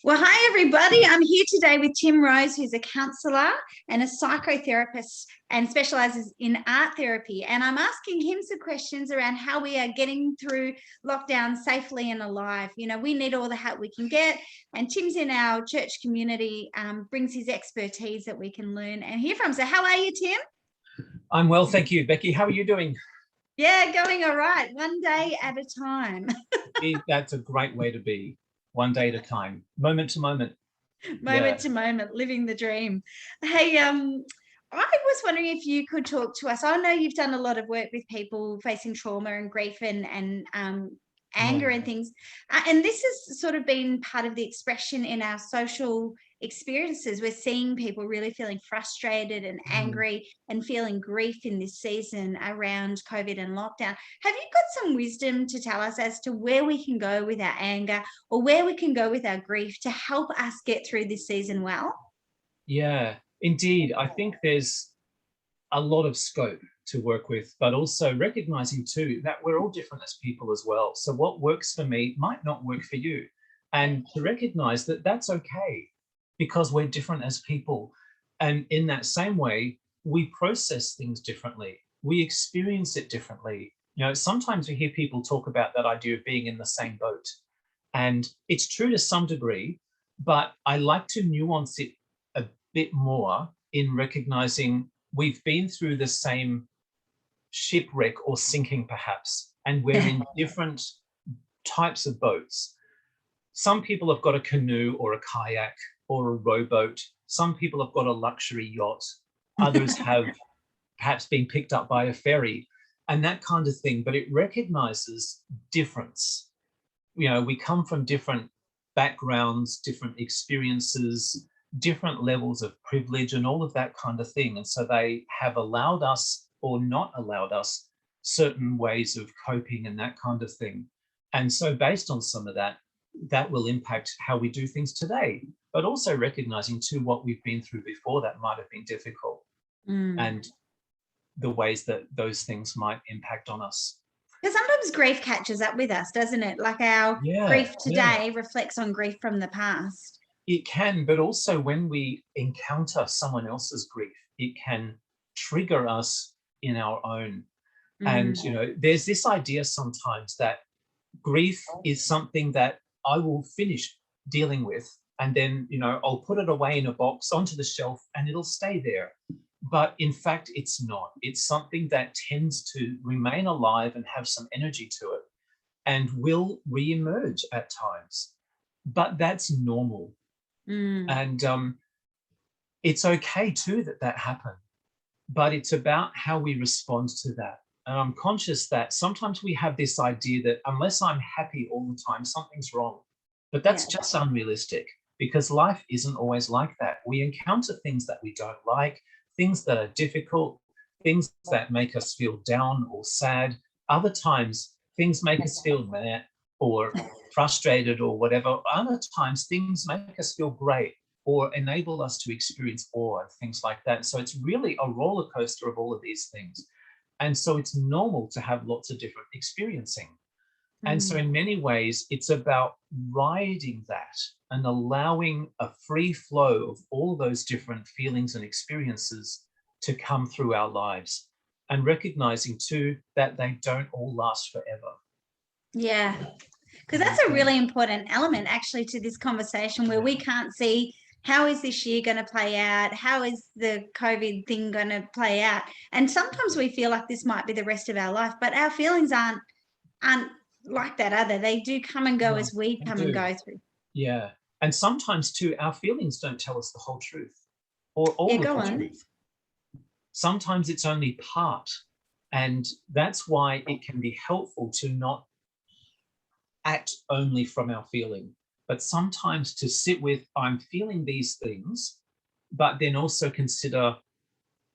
Well, hi, everybody. I'm here today with Tim Rose, who's a counsellor and a psychotherapist and specialises in art therapy. And I'm asking him some questions around how we are getting through lockdown safely and alive. You know, we need all the help we can get. And Tim's in our church community, brings his expertise that we can learn and hear from. So how are you, Tim? I'm well, thank you, Becky. How are you doing? Yeah, going all right. One day at a time. That's a great way to be. One day at a time, moment to moment. Moment to moment, living the dream. Hey, I was wondering if you could talk to us. I know you've done a lot of work with people facing trauma and grief and anger and things. And this has sort of been part of the expression in our social experiences. We're seeing people really feeling frustrated and angry and feeling grief in this season around COVID and lockdown. Have you got some wisdom to tell us as to where we can go with our anger or where we can go with our grief to help us get through this season well? Yeah, indeed. I think there's a lot of scope to work with, but also recognizing too that we're all different as people as well. So what works for me might not work for you. And to recognize that that's okay because we're different as people. And in that same way, we process things differently. We experience it differently. You know, sometimes we hear people talk about that idea of being in the same boat. And it's true to some degree, but I like to nuance it a bit more in recognizing we've been through the same shipwreck or sinking perhaps, and we're in different types of boats. Some people have got a canoe or a kayak or a rowboat. Some people have got a luxury yacht. Others have perhaps been picked up by a ferry and that kind of thing, but it recognizes difference. You know, we come from different backgrounds, different experiences, different levels of privilege and all of that kind of thing. And so they have allowed us or not allowed us certain ways of coping and that kind of thing. And so based on some of that, that will impact how we do things today, but also recognizing too what we've been through before that might have been difficult and the ways that those things might impact on us. Because sometimes grief catches up with us, doesn't it? Like our grief today reflects on grief from the past. It can, but also when we encounter someone else's grief, it can trigger us in our own. And, you know, there's this idea sometimes that grief is something that I will finish dealing with and then, you know, I'll put it away in a box onto the shelf and it'll stay there. But in fact, it's not. It's something that tends to remain alive and have some energy to it and will re-emerge at times. But that's normal. And it's okay too that happened, but it's about how we respond to that. And I'm conscious that sometimes we have this idea that unless I'm happy all the time, something's wrong. But that's just unrealistic because life isn't always like that. We encounter things that we don't like, things that are difficult, things that make us feel down or sad. Other times, things make us feel mad or frustrated or whatever. Other times, things make us feel great or enable us to experience awe and things like that. So it's really a roller coaster of all of these things. And so it's normal to have lots of different experiencing. And so in many ways, it's about riding that and allowing a free flow of all those different feelings and experiences to come through our lives and recognizing too that they don't all last forever. Yeah, because that's a really important element actually to this conversation where we can't see how is this year going to play out? How is the COVID thing going to play out? And sometimes we feel like this might be the rest of our life, but our feelings aren't like that, are they? They do come and go as we come and go through. Yeah. And sometimes too, our feelings don't tell us the whole truth or all of the truth. Sometimes it's only part. And that's why it can be helpful to not act only from our feeling, but sometimes to sit with, I'm feeling these things, but then also consider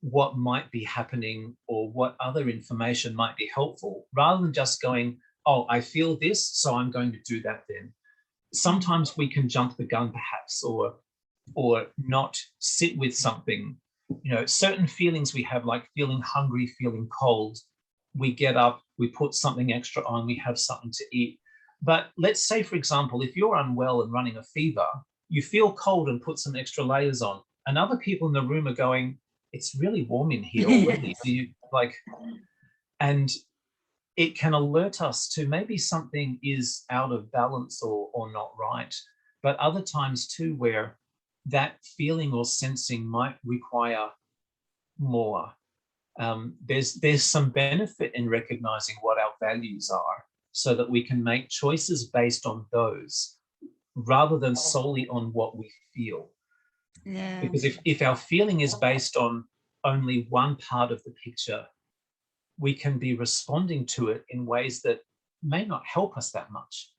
what might be happening or what other information might be helpful, rather than just going, oh, I feel this, so I'm going to do that then. Sometimes we can jump the gun perhaps, or not sit with something. You know, certain feelings we have, like feeling hungry, feeling cold, we get up, we put something extra on, we have something to eat. But let's say, for example, if you're unwell and running a fever, you feel cold and put some extra layers on, and other people in the room are going, it's really warm in here already. Do you like, and it can alert us to maybe something is out of balance or not right. But other times too, where that feeling or sensing might require more. There's some benefit in recognizing what our values are so that we can make choices based on those rather than solely on what we feel. Yeah. Because if our feeling is based on only one part of the picture, we can be responding to it in ways that may not help us that much.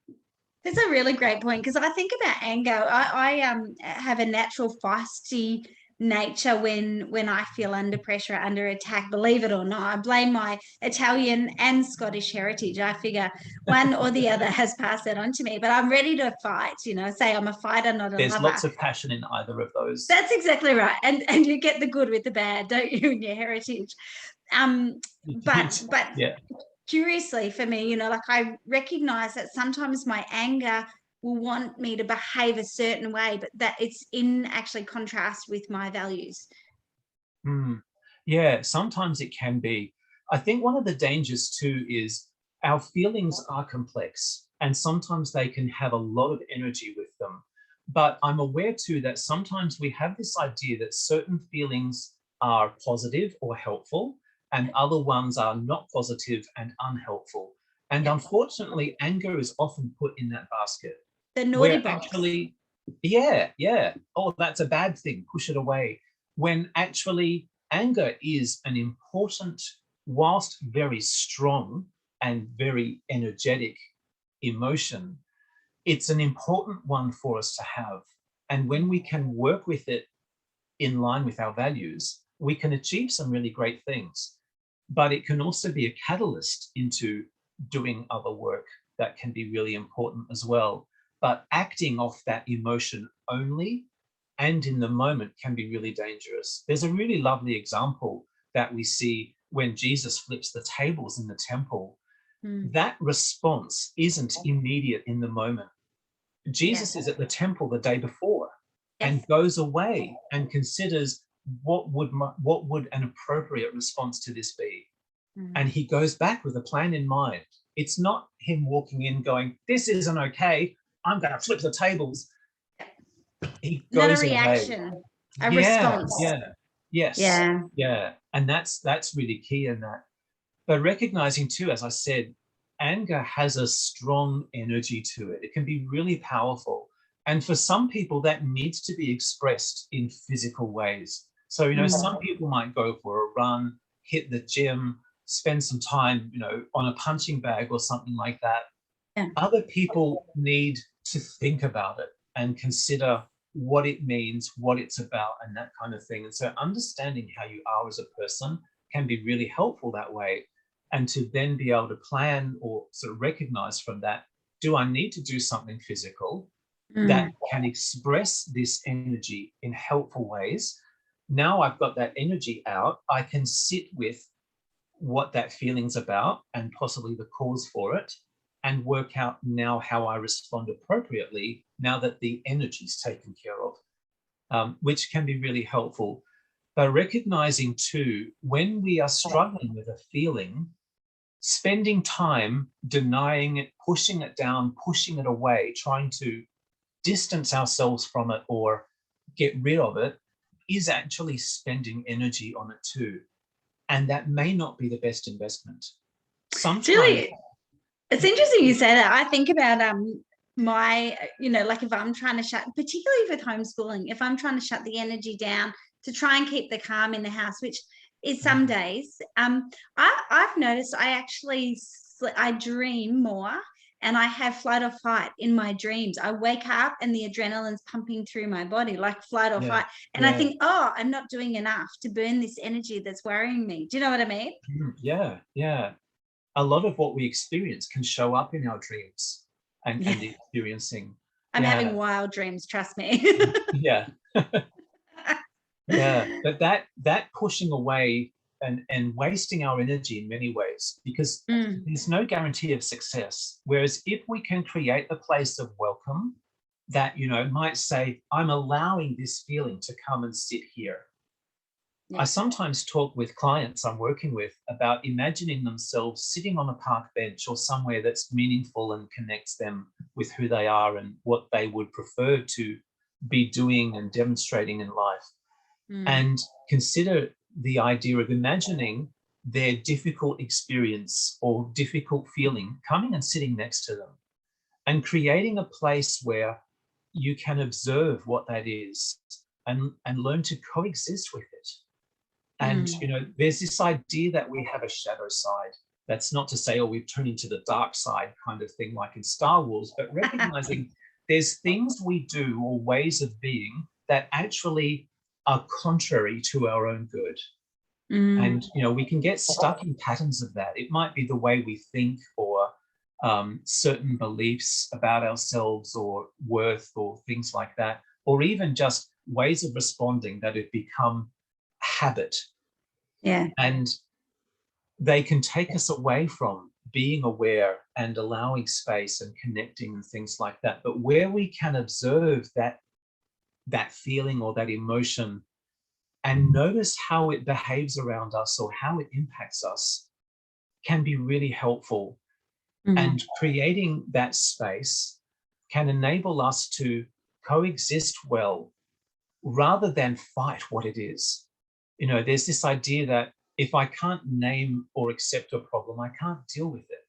That's a really great point, because I think about anger. I have a natural feisty nature when I feel under pressure, under attack. Believe it or not, I blame my Italian and Scottish heritage. I figure one or the other has passed that on to me. But I'm ready to fight. Say I'm a fighter, not a There's lover. lots of passion in either of those. That's exactly right, and you get the good with the bad, don't you, in your heritage? But yeah. Curiously for me, like I recognize that sometimes my anger will want me to behave a certain way, but that it's in actually contrast with my values. Yeah, sometimes it can be. I think one of the dangers too is our feelings are complex, and sometimes they can have a lot of energy with them. But I'm aware too that sometimes we have this idea that certain feelings are positive or helpful, and other ones are not positive and unhelpful. And unfortunately, anger is often put in that basket. The naughty box. Actually, yeah. Oh, that's a bad thing. Push it away. When actually, anger is an important, whilst very strong and very energetic emotion, it's an important one for us to have. And when we can work with it in line with our values, we can achieve some really great things. But it can also be a catalyst into doing other work that can be really important as well. But acting off that emotion only and in the moment can be really dangerous. There's a really lovely example that we see when Jesus flips the tables in the temple. That response isn't immediate in the moment. Jesus is at the temple the day before and goes away and considers what would an appropriate response to this be. And he goes back with a plan in mind. It's not him walking in going, this isn't okay, I'm going to flip the tables. He goes not a reaction, a response. Yeah. And that's really key in that. But recognizing too, as I said, anger has a strong energy to it. It can be really powerful. And for some people, that needs to be expressed in physical ways. So, some people might go for a run, hit the gym, spend some time, on a punching bag or something like that. Yeah. Other people need to think about it and consider what it means, what it's about, and that kind of thing. And so understanding how you are as a person can be really helpful that way. And to then be able to plan or sort of recognize from that, do I need to do something physical that can express this energy in helpful ways? Now I've got that energy out, I can sit with what that feeling's about and possibly the cause for it, and work out now how I respond appropriately now that the energy's taken care of, which can be really helpful. But recognizing too, when we are struggling with a feeling, spending time denying it, pushing it down, pushing it away, trying to distance ourselves from it or get rid of it is actually spending energy on it too. And that may not be the best investment. Sometimes, really, it's interesting you say that. I think about my, like if I'm trying to shut, particularly with homeschooling, if I'm trying to shut the energy down to try and keep the calm in the house, which is some days, I've noticed I dream more, and I have flight or fight in my dreams. I wake up and the adrenaline's pumping through my body like flight or fight. And I think, I'm not doing enough to burn this energy that's worrying me. Do you know what I mean? Yeah. A lot of what we experience can show up in our dreams and experiencing. I'm having wild dreams, trust me. Yeah. But that pushing away and wasting our energy in many ways, because there's no guarantee of success. Whereas if we can create a place of welcome that, might say, I'm allowing this feeling to come and sit here. Yeah. I sometimes talk with clients I'm working with about imagining themselves sitting on a park bench or somewhere that's meaningful and connects them with who they are and what they would prefer to be doing and demonstrating in life. And consider the idea of imagining their difficult experience or difficult feeling coming and sitting next to them, and creating a place where you can observe what that is and learn to coexist with it. And, there's this idea that we have a shadow side. That's not to say, we've turned into the dark side kind of thing, like in Star Wars, but recognizing there's things we do or ways of being that actually are contrary to our own good. And, we can get stuck in patterns of that. It might be the way we think, or certain beliefs about ourselves or worth or things like that, or even just ways of responding that have become habit. Yeah. And they can take us away from being aware and allowing space and connecting and things like that. But where we can observe that feeling or that emotion and notice how it behaves around us or how it impacts us can be really helpful. And creating that space can enable us to coexist well rather than fight what it is. There's this idea that if I can't name or accept a problem, I can't deal with it.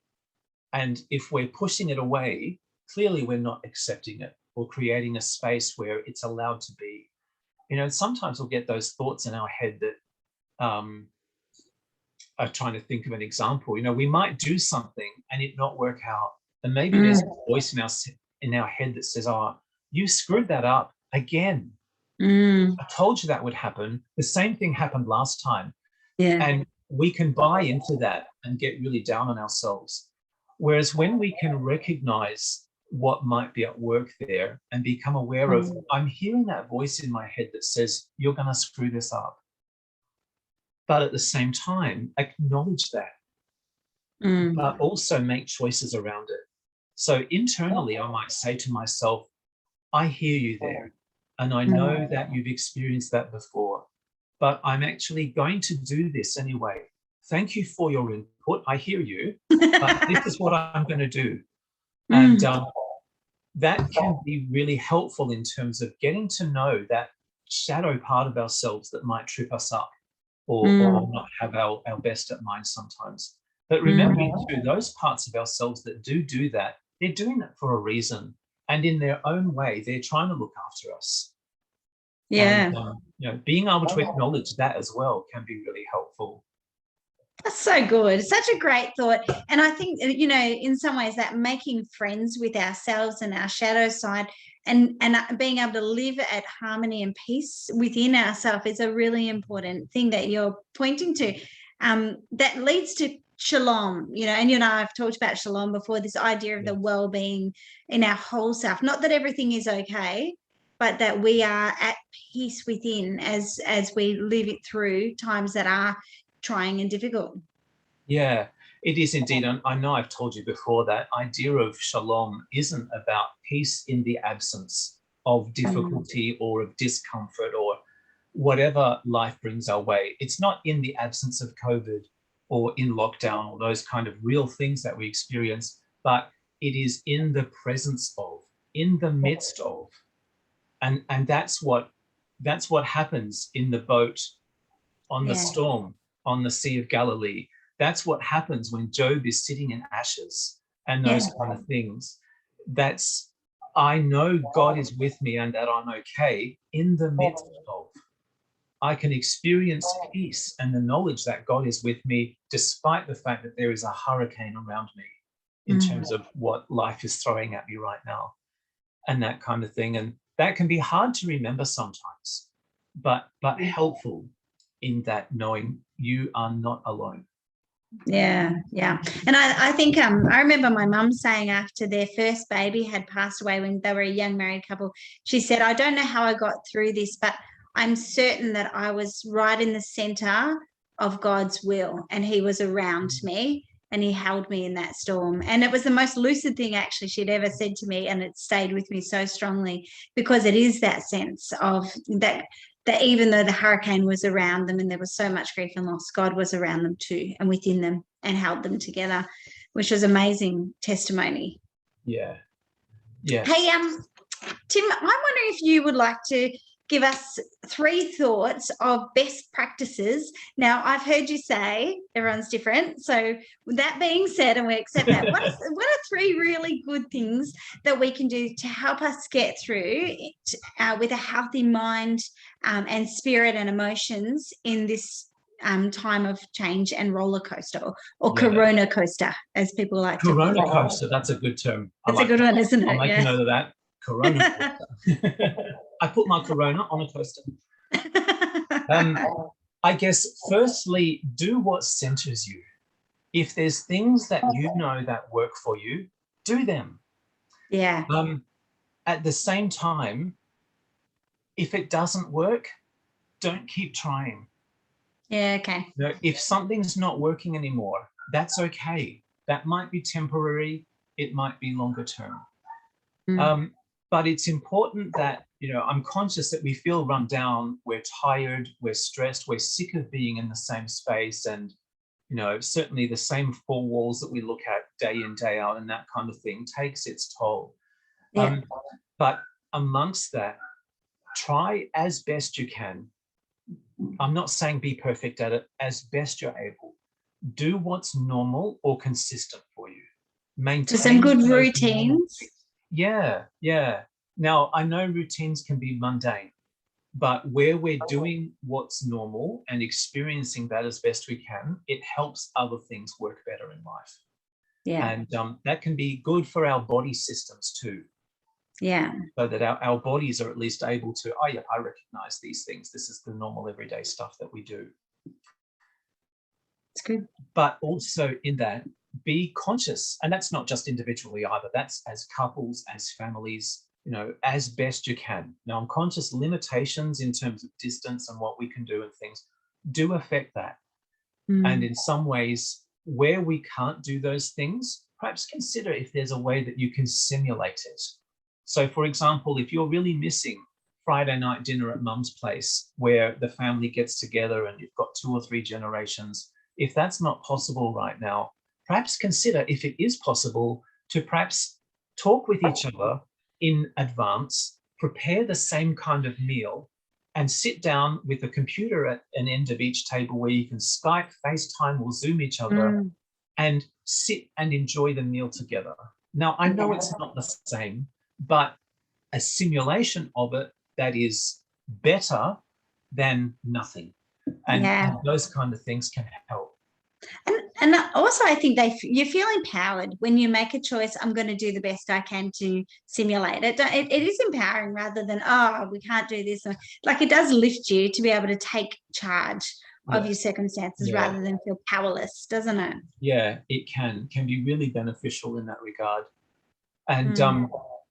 And if we're pushing it away, clearly we're not accepting it or creating a space where it's allowed to be. Sometimes we'll get those thoughts in our head that I'm trying to think of an example. We might do something and it not work out. And maybe there's a voice in our head that says, you screwed that up again. I told you that would happen. The same thing happened last time. Yeah. And we can buy into that and get really down on ourselves. Whereas when we can recognize what might be at work there and become aware of, I'm hearing that voice in my head that says, you're going to screw this up. But at the same time, acknowledge that, but also make choices around it. So internally, I might say to myself, I hear you there. And I know that you've experienced that before, but I'm actually going to do this anyway. Thank you for your input. I hear you, but this is what I'm going to do. And that can be really helpful in terms of getting to know that shadow part of ourselves that might trip us up or not have our best at mind sometimes. But remembering too, those parts of ourselves that do that, they're doing it for a reason. And in their own way, they're trying to look after us. Yeah. And, being able to acknowledge that as well can be really helpful. That's so good. Such a great thought. And I think, in some ways that making friends with ourselves and our shadow side and being able to live at harmony and peace within ourselves is a really important thing that you're pointing to. That leads to Shalom, and I've talked about Shalom before, this idea of the well-being in our whole self. Not that everything is okay, but that we are at peace within as we live it through times that are trying and difficult. Yeah, it is indeed. And I know I've told you before that idea of Shalom isn't about peace in the absence of difficulty or of discomfort or whatever life brings our way. It's not in the absence of COVID or in lockdown or those kind of real things that we experience, but it is in the presence of, in the midst of. And that's what happens in the boat on the storm on the Sea of Galilee. That's what happens when Job is sitting in ashes and those kind of things. That's, I know God is with me and that I'm okay in the midst of. I can experience peace and the knowledge that God is with me despite the fact that there is a hurricane around me in terms of what life is throwing at me right now and that kind of thing. And that can be hard to remember sometimes, but helpful in that knowing you are not alone. Yeah. And I think I remember my mum saying after their first baby had passed away when they were a young married couple, she said, I don't know how I got through this, but I'm certain that I was right in the center of God's will and he was around me and he held me in that storm. And it was the most lucid thing actually she'd ever said to me, and it stayed with me so strongly, because it is that sense of that even though the hurricane was around them and there was so much grief and loss, God was around them too and within them and held them together, which was amazing testimony. Yeah. Yes. Hey, Tim, I'm wondering if you would like to give us 3 thoughts of best practices. Now, I've heard you say everyone's different. So with that being said, and we accept that, what are 3 really good things that we can do to help us get through it, with a healthy mind and spirit and emotions in this time of change and roller coaster, or corona coaster, as people like to call it. Corona coaster, that's a good term. That's a good one, isn't it? I'll make a note of that. Corona coaster. I put my corona on a coaster. I guess, firstly, do what centers you. If there's things that you know that work for you, do them. Yeah. At the same time, if it doesn't work, don't keep trying. Yeah, okay. You know, if something's not working anymore, that's okay. That might be temporary. It might be longer term. But it's important that, you know, I'm conscious that we feel run down, we're tired, we're stressed, we're sick of being in the same space, and, you know, certainly the same 4 walls that we look at day in, day out, and that kind of thing takes its toll. Yeah. But amongst that, try as best you can. I'm not saying be perfect at it, as best you're able. Do what's normal or consistent for you. Maintain some good routines. Yeah. Now, I know routines can be mundane, but where we're doing what's normal and experiencing that as best we can, it helps other things work better in life. Yeah. And that can be good for our body systems too. Yeah. So that our bodies are at least able to, oh yeah, I recognize these things. This is the normal everyday stuff that we do. It's good. But also in that, be conscious. And that's not just individually either. That's as couples, as families, you know, as best you can. Now, I'm conscious limitations in terms of distance and what we can do and things do affect that. And in some ways, where we can't do those things, perhaps consider if there's a way that you can simulate it. So, for example, if you're really missing Friday night dinner at mum's place, where the family gets together and you've got 2 or 3 generations, if that's not possible right now, perhaps consider, if it is possible, to perhaps talk with each other in advance, prepare the same kind of meal, and sit down with a computer at an end of each table where you can Skype, FaceTime, or Zoom each other and sit and enjoy the meal together. Now, I know it's not the same, but a simulation of it that is better than nothing. And those kind of things can help. And also, I think you feel empowered when you make a choice. I'm going to do the best I can to simulate it. It is empowering rather than, oh, we can't do this. Like, it does lift you to be able to take charge of your circumstances rather than feel powerless, doesn't it? Yeah, it can be really beneficial in that regard. And,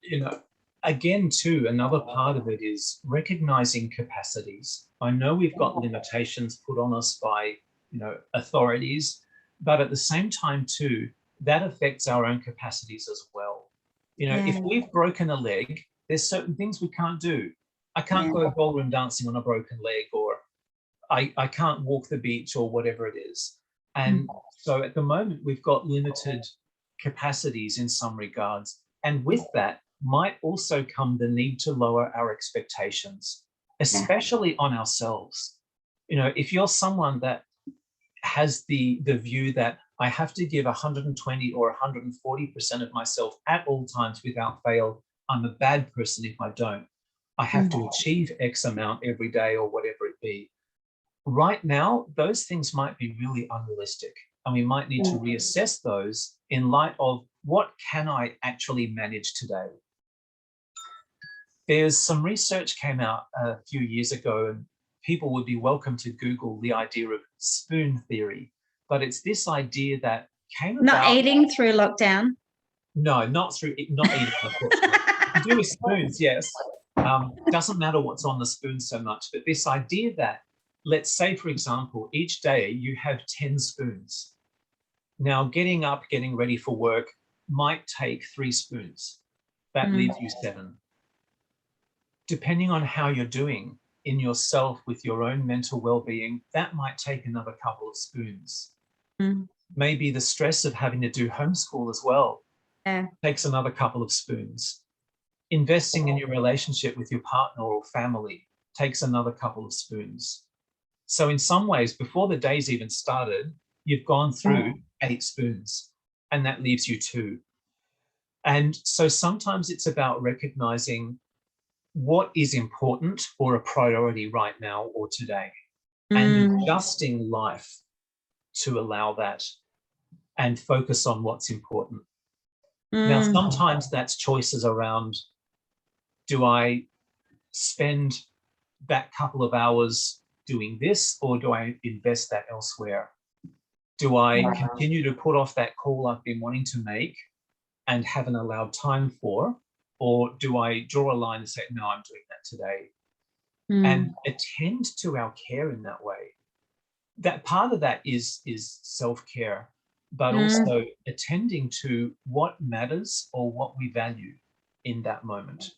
you know, again, too, another part of it is recognizing capacities. I know we've got limitations put on us by, you know, authorities, but at the same time too, that affects our own capacities as well. You know, if we've broken a leg, there's certain things we can't do. I can't go ballroom dancing on a broken leg, or I can't walk the beach, or whatever it is. And so at the moment, we've got limited capacities in some regards. And with that might also come the need to lower our expectations, especially on ourselves. You know, if you're someone that has the view that I have to give 120 or 140% of myself at all times without fail, I'm a bad person if I don't. I have to achieve X amount every day, or whatever it be. Right now, those things might be really unrealistic, and we might need to reassess those in light of what can I actually manage today. There's some research came out a few years ago, and people would be welcome to Google the idea of spoon theory. But it's this idea that came about. Not eating through lockdown. No, not eating, of course. To do with spoons, yes. Doesn't matter what's on the spoon so much, but this idea that, let's say, for example, each day you have 10 spoons. Now, getting up, getting ready for work might take 3 spoons. That leaves you 7. Depending on how you're doing in yourself with your own mental well-being, that might take another couple of spoons. Maybe the stress of having to do homeschool as well takes another couple of spoons. Investing in your relationship with your partner or family takes another couple of spoons. So in some ways, before the day's even started, you've gone through 8 spoons, and that leaves you 2. And so sometimes it's about recognizing what is important or a priority right now or today, and adjusting life to allow that and focus on what's important. Now, sometimes that's choices around, do I spend that couple of hours doing this, or do I invest that elsewhere? Do I continue to put off that call I've been wanting to make and haven't allowed time for, or do I draw a line and say, no, I'm doing that today? And attend to our care in that way. That part of that is self-care, but also attending to what matters or what we value in that moment.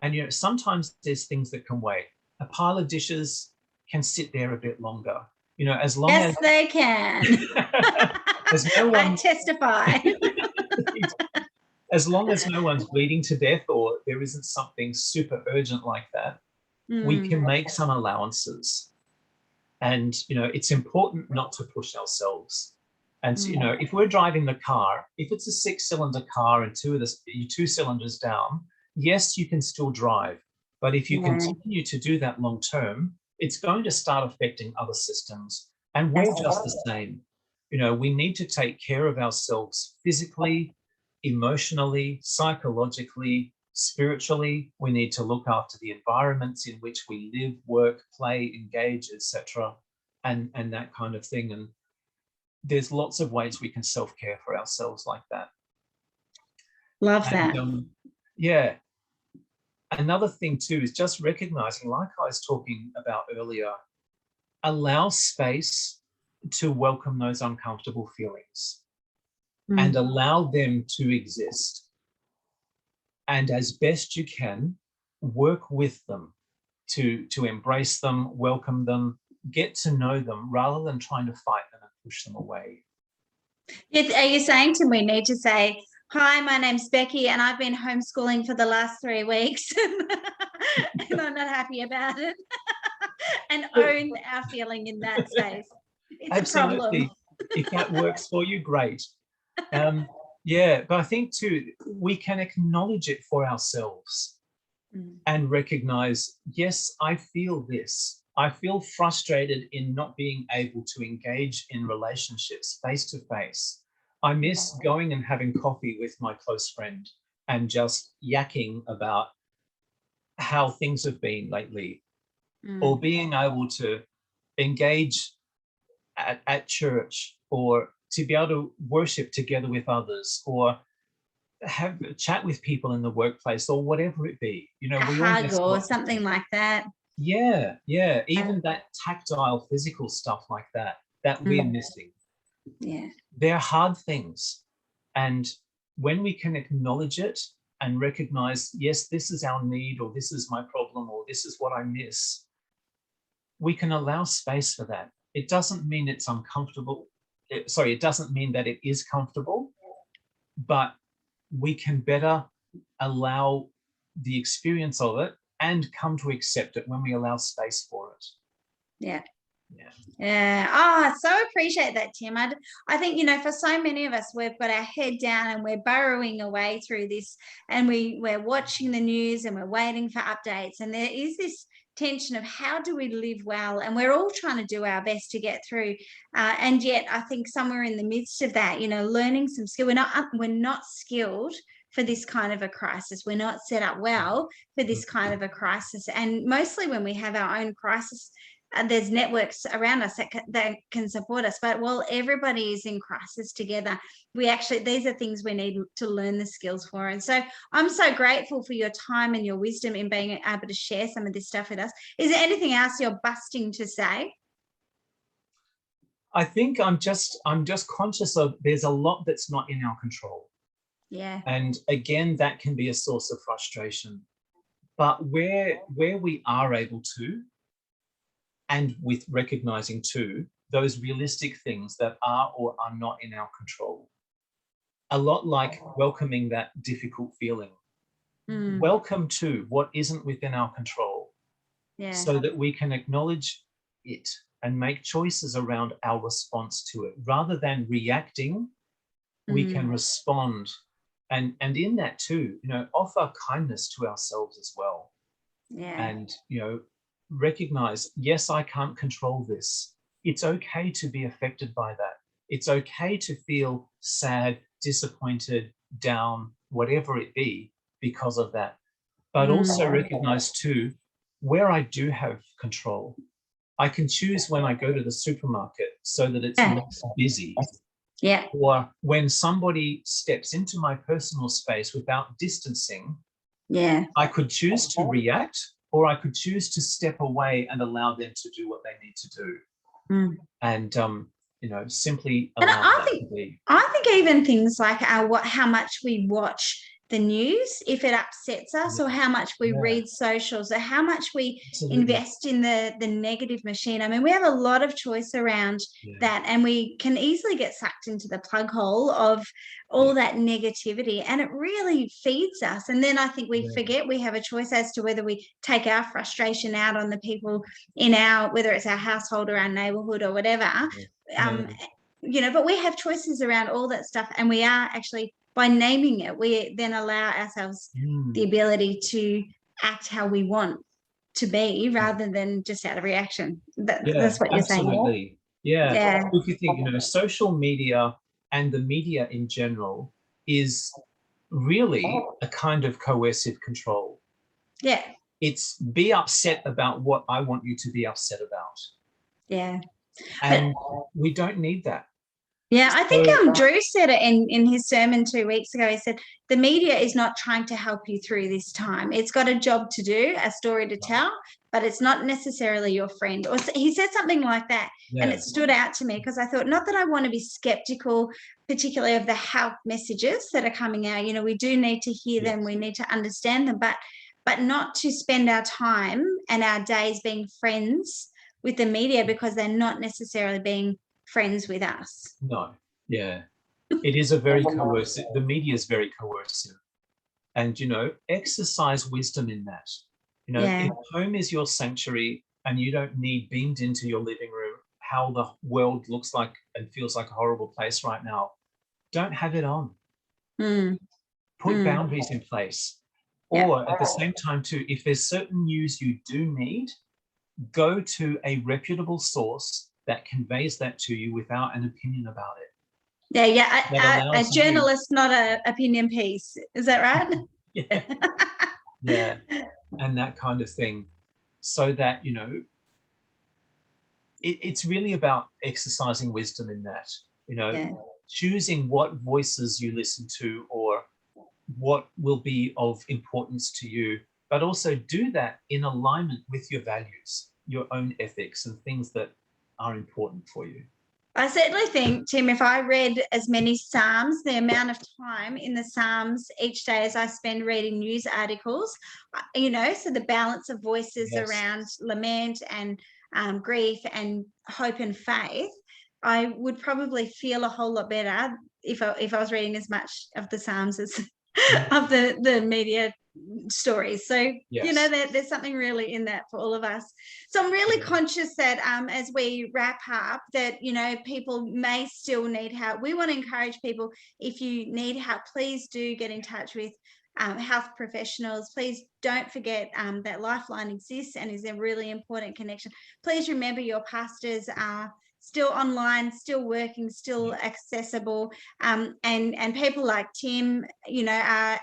And you know, sometimes there's things that can wait. A pile of dishes can sit there a bit longer. You know, as long as they can. there's no one, I testify. as long as no one's bleeding to death or there isn't something super urgent like that, we can make some allowances. And, you know, it's important not to push ourselves. And, you know, if we're driving the car, if it's a 6-cylinder car and 2 cylinders down, yes, you can still drive. But if you continue to do that long term, it's going to start affecting other systems. And we're just the same. You know, we need to take care of ourselves physically, emotionally, psychologically, spiritually. We need to look after the environments in which we live, work, play, engage, etc., and that kind of thing. And there's lots of ways we can self-care for ourselves like that. Love that. Yeah. Another thing too is just recognizing, like I was talking about earlier, allow space to welcome those uncomfortable feelings and allow them to exist. And as best you can, work with them to embrace them, welcome them, get to know them, rather than trying to fight them and push them away. Are you saying to me, need to say, hi, my name's Becky, and I've been homeschooling for the last 3 weeks, and I'm not happy about it, and own our feeling in that space? It's absolutely. a problem. If that works for you, great. Yeah, but I think too, we can acknowledge it for ourselves and recognize, yes, I feel this. I feel frustrated in not being able to engage in relationships face to face. I miss going and having coffee with my close friend and just yakking about how things have been lately, or being able to engage at church, or to be able to worship together with others, or have a chat with people in the workplace, or whatever it be. You know, A we all hug or something like that. Yeah, even that tactile, physical stuff like that we're missing. Yeah, They're hard things, and when we can acknowledge it and recognize, yes, this is our need, or this is my problem, or this is what I miss, we can allow space for that. It doesn't mean it's uncomfortable. It doesn't mean that it is comfortable, but we can better allow the experience of it and come to accept it when we allow space for it. Yeah. Yeah. Yeah. Oh, I so appreciate that, Tim. I think, you know, for so many of us, we've got our head down and we're burrowing away through this, and we're watching the news and we're waiting for updates. And there is this tension of how do we live well? And we're all trying to do our best to get through. And yet I think somewhere in the midst of that, you know, learning some skill. We're not skilled for this kind of a crisis. We're not set up well for this kind of a crisis. And mostly when we have our own crisis, there's networks around us that can support us. But while everybody is in crisis together, these are things we need to learn the skills for. And so I'm so grateful for your time and your wisdom in being able to share some of this stuff with us. Is there anything else you're busting to say? I think I'm just conscious of there's a lot that's not in our control. Yeah. And again, that can be a source of frustration. But where we are able to, and with recognizing too, those realistic things that are or are not in our control. A lot like welcoming that difficult feeling. Welcome to what isn't within our control, so that we can acknowledge it and make choices around our response to it. Rather than reacting, we can respond. And in that too, offer kindness to ourselves as well. Yeah. And, recognize, yes, I can't control this. It's okay to be affected by that. It's okay to feel sad, disappointed, down, whatever it be, because of that. But also recognize too, where I do have control. I can choose when I go to the supermarket so that it's less busy. Yeah. Or when somebody steps into my personal space without distancing, I could choose to react, or I could choose to step away and allow them to do what they need to do. And simply allow that to be. I think even things like how much we watch the news, if it upsets us, or how much we read socials, or how much we invest in the negative machine. I mean, we have a lot of choice around that, and we can easily get sucked into the plug hole of all that negativity, and it really feeds us. And then I think we forget we have a choice as to whether we take our frustration out on the people in whether it's our household or our neighborhood or whatever. But we have choices around all that stuff, and we are actually, by naming it, we then allow ourselves the ability to act how we want to be, rather than just out of reaction. That's what you're saying. Absolutely. Yeah. If you think, social media and the media in general is really a kind of coercive control. Yeah. It's be upset about what I want you to be upset about. Yeah. And we don't need that. Yeah, I think Drew said it in his sermon 2 weeks ago. He said, the media is not trying to help you through this time. It's got a job to do, a story to tell, but it's not necessarily your friend. Or he said something like that. And it stood out to me, because I thought, not that I want to be skeptical, particularly of the help messages that are coming out. We do need to hear them. We need to understand them, but not to spend our time and our days being friends with the media, because they're not necessarily being friends with us. No. Yeah. It is a very coercive, the media is very coercive. And, exercise wisdom in that. If home is your sanctuary and you don't need beamed into your living room how the world looks like and feels like a horrible place right now, don't have it on. Put boundaries in place. Or at the same time too, if there's certain news you do need, go to a reputable source that conveys that to you without an opinion about it. A journalist, not an opinion piece. Is that right? Yeah. And that kind of thing. So that, it's really about exercising wisdom in that, choosing what voices you listen to or what will be of importance to you, but also do that in alignment with your values, your own ethics, and things that are important for you. I certainly think, Tim, if I read as many Psalms, the amount of time in the Psalms each day as I spend reading news articles, so the balance of voices around lament and grief and hope and faith, I would probably feel a whole lot better if I was reading as much of the Psalms as of the media stories. So there's something really in that for all of us. So I'm really conscious that as we wrap up, that people may still need help. We want to encourage people, if you need help, please do get in touch with health professionals. Please don't forget that Lifeline exists and is a really important connection. Please remember your pastors are still online, still working, still accessible, and people like Tim, are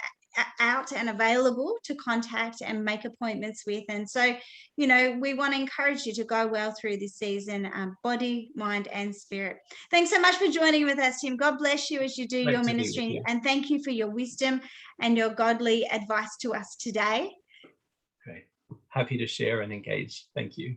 out and available to contact and make appointments with. And so, we want to encourage you to go well through this season, body, mind, and spirit. Thanks so much for joining with us, Tim. God bless you as you do your ministry, and thank you for your wisdom and your godly advice to us today. Great. Happy to share and engage. Thank you.